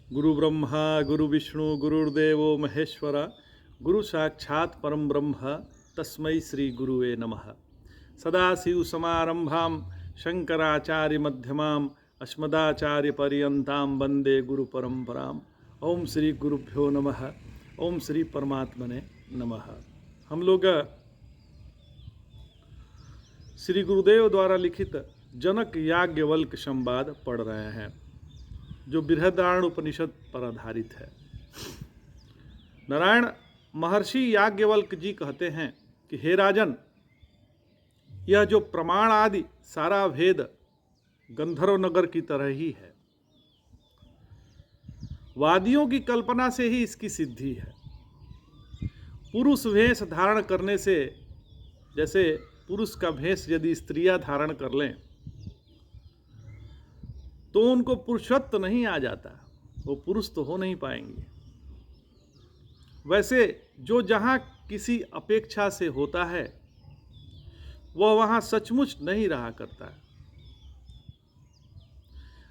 गुरु ब्रह्मा गुरु विष्णु गुरुर्देवो महेश्वरा गुरु साक्षात् परम ब्रह्म तस्मै श्री गुरुवे नमः। सदाशिव समारंभां शंकराचार्य मध्यमाम् अस्मदाचार्य पर्यंतां वंदे गुरु परंपराम्। ओम श्री गुरुभ्यो नमः। ओम श्री परमात्मने नमः। हम लोग श्री गुरुदेव द्वारा लिखित जनक याज्ञवल्क संवाद पढ़ रहे हैं, जो बृहदारण्यक उपनिषद पर आधारित है। नारायण महर्षि याज्ञवल्क जी कहते हैं कि हे राजन, यह जो प्रमाण आदि सारा भेद गंधर्व नगर की तरह ही है। वादियों की कल्पना से ही इसकी सिद्धि है। पुरुष वेश धारण करने से, जैसे पुरुष का भेष यदि स्त्रियां धारण कर लें तो उनको पुरुषत्व नहीं आ जाता, वो पुरुष तो हो नहीं पाएंगे। वैसे जो जहाँ किसी अपेक्षा से होता है वह वहाँ सचमुच नहीं रहा करता।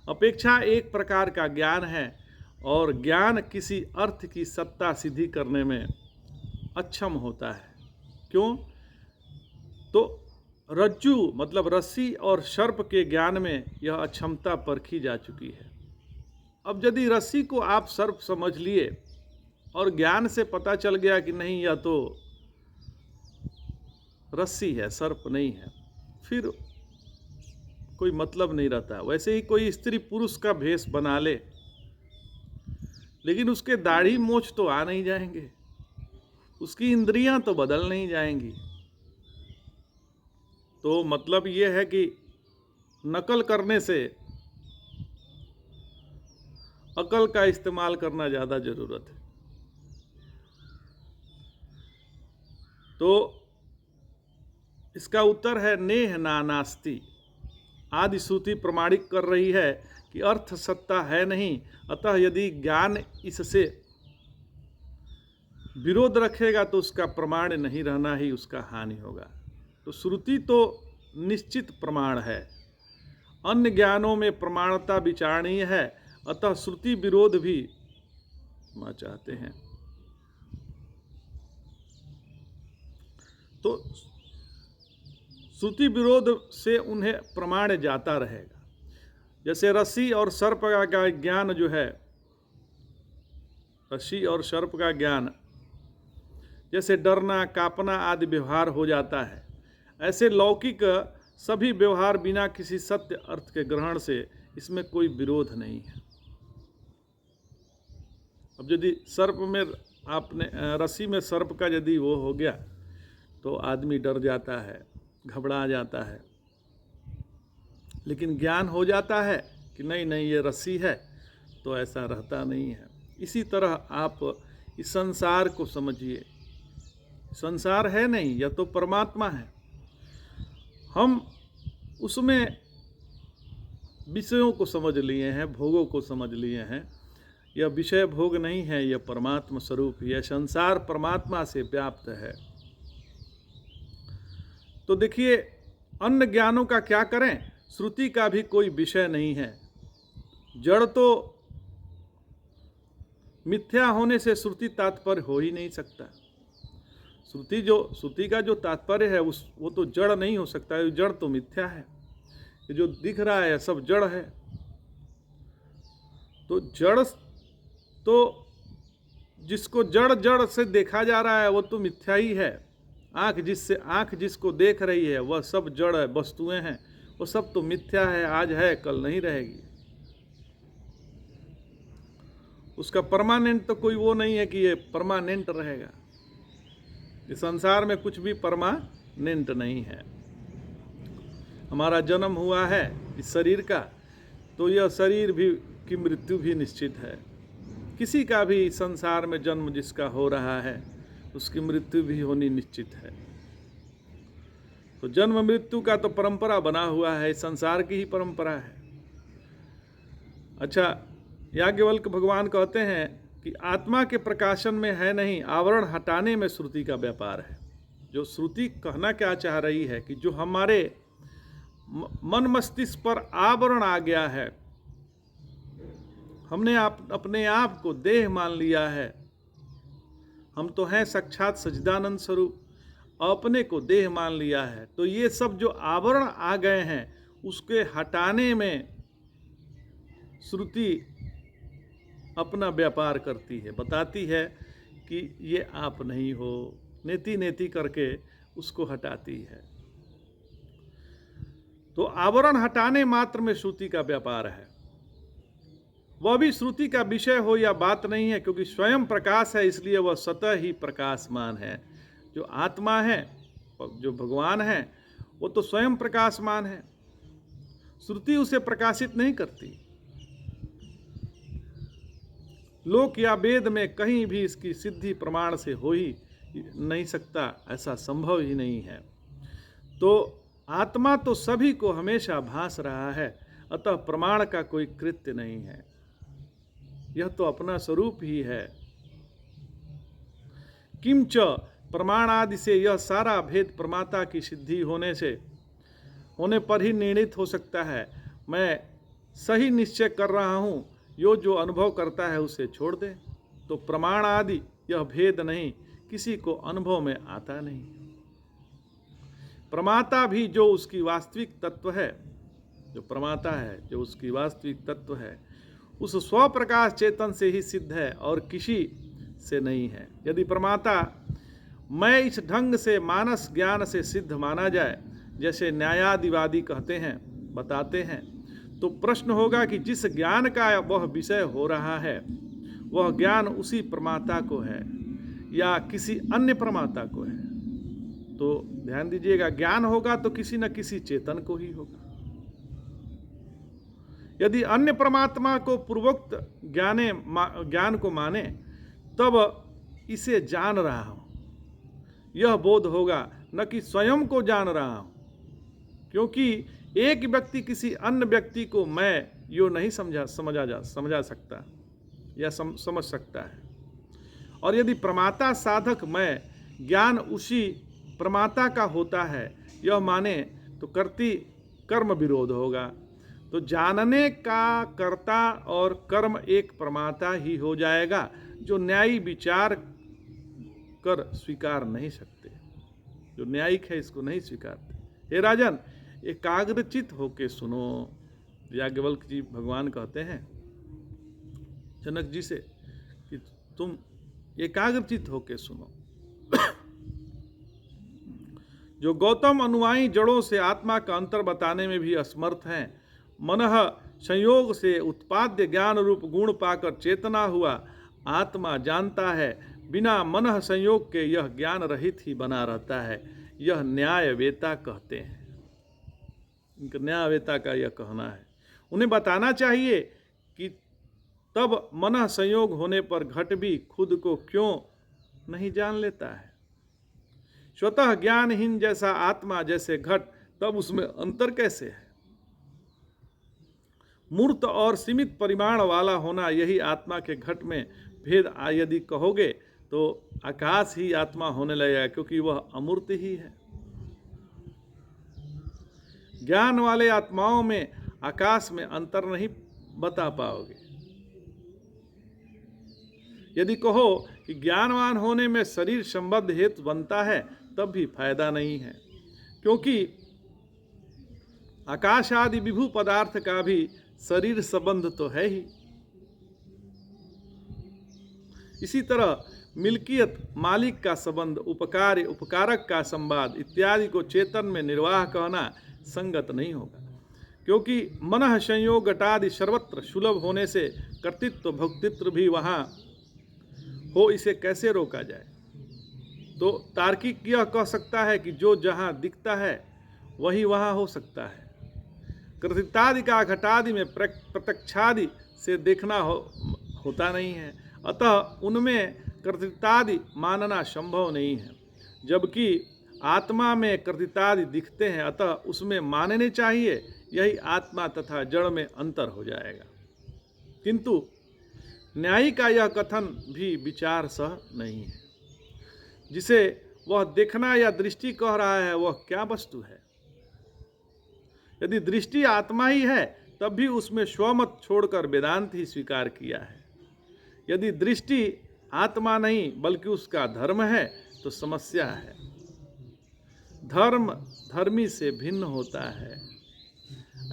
अपेक्षा एक प्रकार का ज्ञान है और ज्ञान किसी अर्थ की सत्ता सिद्धि करने में अक्षम होता है। क्यों? तो रज्जु मतलब रस्सी और सर्प के ज्ञान में यह अक्षमता परखी जा चुकी है। अब यदि रस्सी को आप सर्प समझ लिए और ज्ञान से पता चल गया कि नहीं, यह तो रस्सी है, सर्प नहीं है, फिर कोई मतलब नहीं रहता। वैसे ही कोई स्त्री पुरुष का भेष बना ले, लेकिन उसके दाढ़ी मोछ तो आ नहीं जाएंगे, उसकी इंद्रियां तो बदल नहीं जाएंगी। तो मतलब ये है कि नकल करने से अकल का इस्तेमाल करना ज़्यादा ज़रूरत है। तो इसका उत्तर है नेह नानास्ति। आदि श्रुति प्रमाणित कर रही है कि अर्थ सत्ता है नहीं, अतः यदि ज्ञान इससे विरोध रखेगा तो उसका प्रमाण नहीं रहना ही उसका हानि होगा। तो श्रुति तो निश्चित प्रमाण है, अन्य ज्ञानों में प्रमाणता विचारणीय है, अतः श्रुति विरोध भी चाहते हैं। तो श्रुति विरोध से उन्हें प्रमाण जाता रहेगा। जैसे रस्सी और सर्प का ज्ञान जो है, रस्सी और सर्प का ज्ञान जैसे डरना कांपना आदि व्यवहार हो जाता है, ऐसे लौकिक सभी व्यवहार बिना किसी सत्य अर्थ के ग्रहण से इसमें कोई विरोध नहीं है। अब यदि सर्प में आपने रस्सी में सर्प का यदि वो हो गया तो आदमी डर जाता है, घबरा जाता है, लेकिन ज्ञान हो जाता है कि नहीं नहीं ये रस्सी है, तो ऐसा रहता नहीं है। इसी तरह आप इस संसार को समझिए। संसार है नहीं, यह तो परमात्मा है। हम उसमें विषयों को समझ लिए हैं, भोगों को समझ लिए हैं। यह विषय भोग नहीं है, यह परमात्मा स्वरूप, यह संसार परमात्मा से व्याप्त है। तो देखिए, अन्य ज्ञानों का क्या करें, श्रुति का भी कोई विषय नहीं है। जड़ तो मिथ्या होने से श्रुति तात्पर्य हो ही नहीं सकता। श्रुति का जो तात्पर्य है वो तो जड़ नहीं हो सकता है, जड़ तो मिथ्या है। ये जो दिख रहा है सब जड़ है। तो जड़ तो जिसको जड़ से देखा जा रहा है वो तो मिथ्या ही है। आँख जिसको देख रही है वह सब जड़ है, वस्तुएं हैं, वो सब तो मिथ्या है, आज है कल नहीं रहेगी। उसका परमानेंट तो कोई वो नहीं है कि ये परमानेंट रहेगा। इस संसार में कुछ भी परमानेंट नहीं है। हमारा जन्म हुआ है इस शरीर का, तो यह शरीर भी की मृत्यु भी निश्चित है। किसी का भी संसार में जन्म जिसका हो रहा है उसकी मृत्यु भी होनी निश्चित है। तो जन्म मृत्यु का तो परंपरा बना हुआ है, संसार की ही परंपरा है। अच्छा, याज्ञवल्क भगवान कहते हैं कि आत्मा के प्रकाशन में है नहीं, आवरण हटाने में श्रुति का व्यापार है। जो श्रुति कहना क्या चाह रही है कि जो हमारे मन मस्तिष्क पर आवरण आ गया है, हमने अपने आप को देह मान लिया है। हम तो हैं साक्षात सच्चिदानंद स्वरूप, अपने को देह मान लिया है। तो ये सब जो आवरण आ गए हैं उसके हटाने में श्रुति अपना व्यापार करती है, बताती है कि ये आप नहीं हो, नेति नेति करके उसको हटाती है। तो आवरण हटाने मात्र में श्रुति का व्यापार है। वह भी श्रुति का विषय हो या बात नहीं है, क्योंकि स्वयं प्रकाश है, इसलिए वह स्वतः ही प्रकाशमान है। जो आत्मा है, जो भगवान है, वो तो स्वयं प्रकाशमान है। श्रुति उसे प्रकाशित नहीं करती। लोक या वेद में कहीं भी इसकी सिद्धि प्रमाण से हो ही नहीं सकता, ऐसा संभव ही नहीं है। तो आत्मा तो सभी को हमेशा भास रहा है, अतः प्रमाण का कोई कृत्य नहीं है। यह तो अपना स्वरूप ही है। किंच प्रमाण आदि से यह सारा भेद प्रमाता की सिद्धि होने पर ही निर्णित हो सकता है। मैं सही निश्चय कर रहा हूँ, जो अनुभव करता है उसे छोड़ दे। तो प्रमाण आदि यह भेद नहीं, किसी को अनुभव में आता नहीं। प्रमाता भी जो उसकी वास्तविक तत्व है, जो प्रमाता है, जो उसकी वास्तविक तत्व है, उस स्वप्रकाश चेतन से ही सिद्ध है और किसी से नहीं है। यदि प्रमाता मैं इस ढंग से मानस ज्ञान से सिद्ध माना जाए, जैसे न्यायादिवादी कहते हैं, बताते हैं, तो प्रश्न होगा कि जिस ज्ञान का वह विषय हो रहा है, वह ज्ञान उसी प्रमाता को है या किसी अन्य प्रमाता को है। तो ध्यान दीजिएगा, ज्ञान होगा तो किसी न किसी चेतन को ही होगा। यदि अन्य परमात्मा को पूर्वोक्त ज्ञान को माने, तब इसे जान रहा हूं, यह बोध होगा, न कि स्वयं को जान रहा हूं। क्योंकि एक व्यक्ति किसी अन्य व्यक्ति को मैं यो नहीं समझा सकता या समझ सकता है। और यदि प्रमाता साधक मैं ज्ञान उसी प्रमाता का होता है यह माने, तो कर्म विरोध होगा। तो जानने का कर्ता और कर्म एक प्रमाता ही हो जाएगा, जो न्यायी विचार कर स्वीकार नहीं सकते। जो न्यायिक है इसको नहीं स्वीकारते। हे राजन, एकाग्रचित होके सुनो। याज्ञवल्क्य जी भगवान कहते हैं जनक जी से कि तुम एकाग्रचित होके सुनो। जो गौतम अनुयायी जड़ों से आत्मा का अंतर बताने में भी असमर्थ हैं, मनः संयोग से उत्पाद्य ज्ञान रूप गुण पाकर चेतना हुआ आत्मा जानता है, बिना मनः संयोग के यह ज्ञान रहित ही बना रहता है। यह न्यायवेता कहते हैं। इनका न्यायवेता का यह कहना है। उन्हें बताना चाहिए कि तब मनः संयोग होने पर घट भी खुद को क्यों नहीं जान लेता है। स्वतः ज्ञानहीन जैसा आत्मा जैसे घट, तब उसमें अंतर कैसे है। मूर्त और सीमित परिमाण वाला होना, यही आत्मा के घट में भेद यदि कहोगे तो आकाश ही आत्मा होने लगेगा, क्योंकि वह अमूर्त ही है। ज्ञान वाले आत्माओं में आकाश में अंतर नहीं बता पाओगे। यदि कहो कि ज्ञानवान होने में शरीर संबद्ध हेतु बनता है, तब भी फायदा नहीं है, क्योंकि आकाश आदि विभू पदार्थ का भी शरीर संबंध तो है ही। इसी तरह मिल्कियत मालिक का संबंध, उपकार्य उपकारक का संवाद इत्यादि को चेतन में निर्वाह कहना संगत नहीं होगा, क्योंकि मनः संयोग घटादि सर्वत्र सुलभ होने से कर्तृत्व भोक्तृत्व भी वहाँ हो, इसे कैसे रोका जाए। तो तार्किक यह कह सकता है कि जो जहाँ दिखता है वही वहाँ हो सकता है। कर्तृत्वादि का घटादि में प्रत्यक्षादि से देखना होता नहीं है, अतः उनमें कर्तृत्वादि मानना संभव नहीं है। जबकि आत्मा में कर्तृत्वादि दिखते हैं, अतः उसमें मानने चाहिए। यही आत्मा तथा जड़ में अंतर हो जाएगा। किंतु न्यायी का यह कथन भी विचार सह नहीं है। जिसे वह देखना या दृष्टि कह रहा है, वह क्या वस्तु है। यदि दृष्टि आत्मा ही है, तब भी उसमें स्वमत छोड़कर वेदांत ही स्वीकार किया है। यदि दृष्टि आत्मा नहीं बल्कि उसका धर्म है तो समस्या है। धर्म धर्मी से भिन्न होता है,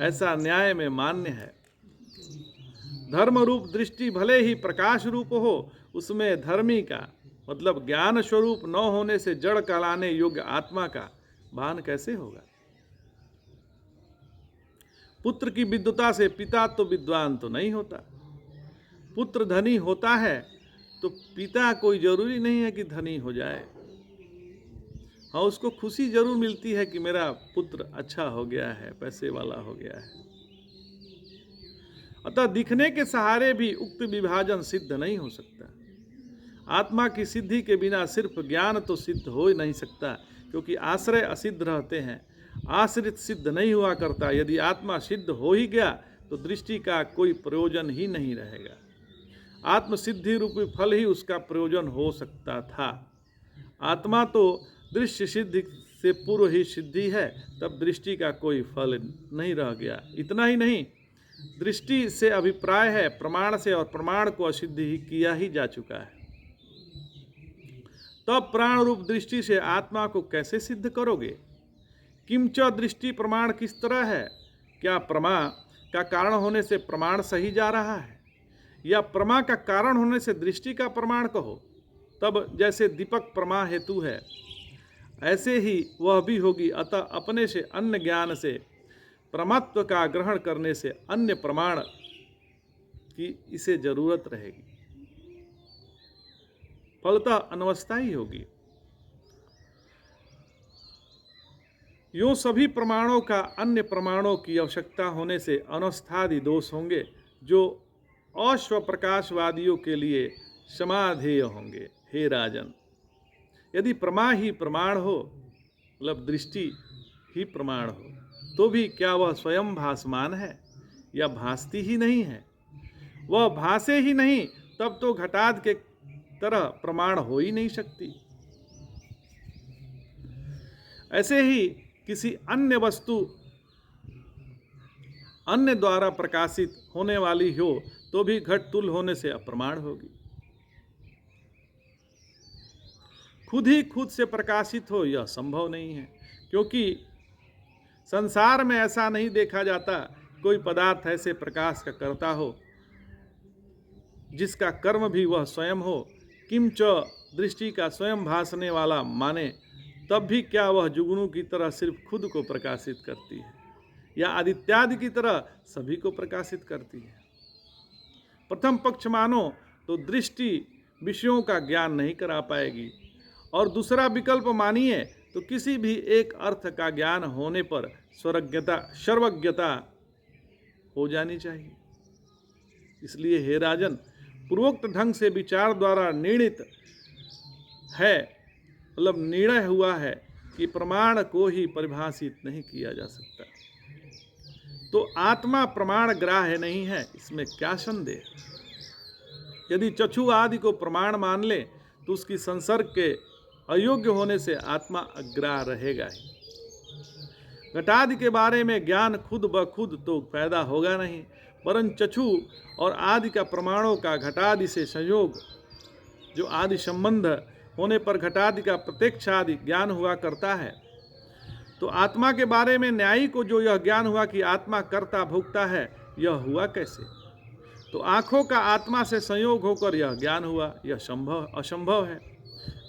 ऐसा न्याय में मान्य है। धर्म रूप दृष्टि भले ही प्रकाश रूप हो, उसमें धर्मी का मतलब ज्ञान स्वरूप न होने से जड़ कहलाने योग्य आत्मा का भान कैसे होगा। पुत्र की विद्वता से पिता तो विद्वान तो नहीं होता। पुत्र धनी होता है तो पिता कोई जरूरी नहीं है कि धनी हो जाए। हाँ, उसको खुशी जरूर मिलती है कि मेरा पुत्र अच्छा हो गया है, पैसे वाला हो गया है। अतः दिखने के सहारे भी उक्त विभाजन सिद्ध नहीं हो सकता। आत्मा की सिद्धि के बिना सिर्फ ज्ञान तो सिद्ध हो ही नहीं सकता, क्योंकि आश्रय असिद्ध रहते हैं। आश्रित सिद्ध नहीं हुआ करता। यदि आत्मा सिद्ध हो ही गया तो दृष्टि का कोई प्रयोजन ही नहीं रहेगा। आत्मसिद्धि रूपी फल ही उसका प्रयोजन हो सकता था। आत्मा तो दृश्य सिद्धि से पूर्व ही सिद्धि है, तब दृष्टि का कोई फल नहीं रह गया। इतना ही नहीं, दृष्टि से अभिप्राय है प्रमाण से, और प्रमाण को असिद्ध ही किया ही जा चुका है। तब प्राण रूप दृष्टि से आत्मा को कैसे सिद्ध करोगे? किंच दृष्टि प्रमाण किस तरह है? क्या प्रमा का कारण होने से प्रमाण सही जा रहा है, या प्रमा का कारण होने से दृष्टि का प्रमाण कहो? तब जैसे दीपक प्रमा हेतु है, ऐसे ही वह भी होगी। अतः अपने से अन्य ज्ञान से प्रमात्व का ग्रहण करने से अन्य प्रमाण की इसे जरूरत रहेगी, फलतः अनवस्था ही होगी। यूं सभी प्रमाणों का अन्य प्रमाणों की आवश्यकता होने से अनवस्थादि दोष होंगे, जो अश्वप्रकाशवादियों के लिए समाधेय होंगे। हे राजन, यदि प्रमा ही प्रमाण हो, मतलब दृष्टि ही प्रमाण हो, तो भी क्या वह स्वयं भासमान है या भासती ही नहीं है? वह भासे ही नहीं, तब तो घटाद के तरह प्रमाण हो ही नहीं सकती। ऐसे ही किसी अन्य वस्तु अन्य द्वारा प्रकाशित होने वाली हो तो भी घट तुल होने से अप्रमाण होगी। खुद ही खुद से प्रकाशित हो यह संभव नहीं है, क्योंकि संसार में ऐसा नहीं देखा जाता कोई पदार्थ ऐसे प्रकाश का करता हो जिसका कर्म भी वह स्वयं हो। किंच दृष्टि का स्वयं भासने वाला माने, तब भी क्या वह जुगनू की तरह सिर्फ खुद को प्रकाशित करती है, या आदित्यादि की तरह सभी को प्रकाशित करती है? प्रथम पक्ष मानो तो दृष्टि विषयों का ज्ञान नहीं करा पाएगी, और दूसरा विकल्प मानिए तो किसी भी एक अर्थ का ज्ञान होने पर सर्वज्ञता हो जानी चाहिए। इसलिए हे राजन, पूर्वोक्त ढंग से विचार द्वारा निर्णित है, मतलब निर्णय हुआ है कि प्रमाण को ही परिभाषित नहीं किया जा सकता। तो आत्मा प्रमाण ग्राह्य नहीं है, इसमें क्या संदेह? यदि चक्षु आदि को प्रमाण मान ले तो उसकी संसर्ग के अयोग्य होने से आत्मा अग्राह्य रहेगा ही। घटादि के बारे में ज्ञान खुद ब खुद तो पैदा होगा नहीं, परंतु चक्षु और आदि का प्रमाणों का घटादि से संयोग, जो आदि संबंध होने पर घटादि का प्रत्यक्ष आदि ज्ञान हुआ करता है। तो आत्मा के बारे में न्यायी को जो यह ज्ञान हुआ कि आत्मा कर्ता भोक्ता है, यह हुआ कैसे? तो आँखों का आत्मा से संयोग होकर यह ज्ञान हुआ, यह असंभव है।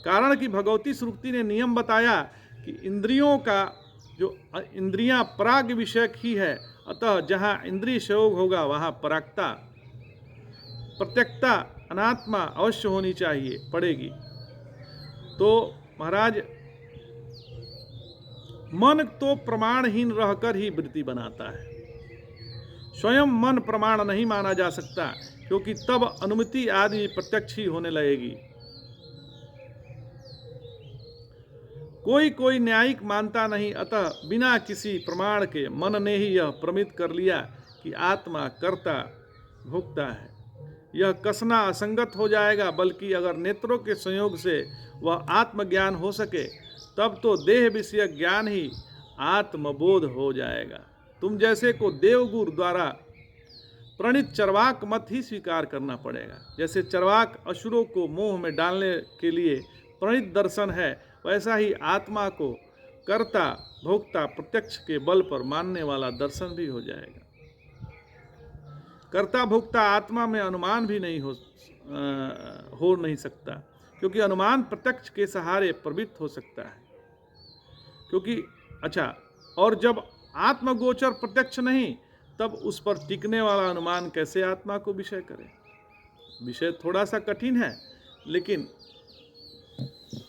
कारण कि भगवती श्रुति ने नियम बताया कि इंद्रियों का जो इंद्रियां पराग विषयक ही है, अतः जहाँ इंद्रिय संयोग होगा वहाँ परागता प्रत्यक्षता अनात्मा अवश्य होनी चाहिए पड़ेगी। तो महाराज, मन तो प्रमाणहीन रहकर ही वृत्ति बनाता है। स्वयं मन प्रमाण नहीं माना जा सकता, क्योंकि तब अनुमति आदि प्रत्यक्ष ही होने लगेगी। कोई न्यायिक मानता नहीं, अतः बिना किसी प्रमाण के मन ने ही यह प्रमित कर लिया कि आत्मा कर्ता भोक्ता है। यह कसना असंगत हो जाएगा, बल्कि अगर नेत्रों के संयोग से वह आत्मज्ञान हो सके तब तो देह विषयक ज्ञान ही आत्मबोध हो जाएगा। तुम जैसे को देवगुरु द्वारा प्रणीत चरवाक मत ही स्वीकार करना पड़ेगा। जैसे चरवाक असुरों को मोह में डालने के लिए प्रणीत दर्शन है, वैसा ही आत्मा को कर्ता भोक्ता प्रत्यक्ष के बल पर मानने वाला दर्शन भी हो जाएगा। कर्ता भोक्ता आत्मा में अनुमान भी नहीं हो नहीं सकता, क्योंकि अनुमान प्रत्यक्ष के सहारे प्रवृत्त हो सकता है। क्योंकि अच्छा, और जब आत्मगोचर प्रत्यक्ष नहीं, तब उस पर टिकने वाला अनुमान कैसे आत्मा को विषय करे। विषय थोड़ा सा कठिन है, लेकिन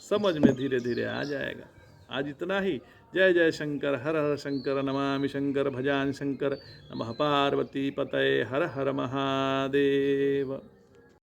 समझ में धीरे धीरे आ जाएगा। आज इतना ही। जय जय शंकर, हर हर शंकर, नमामि शंकर, भजान शंकर, नमः पार्वती पतये, हर हर महादेव।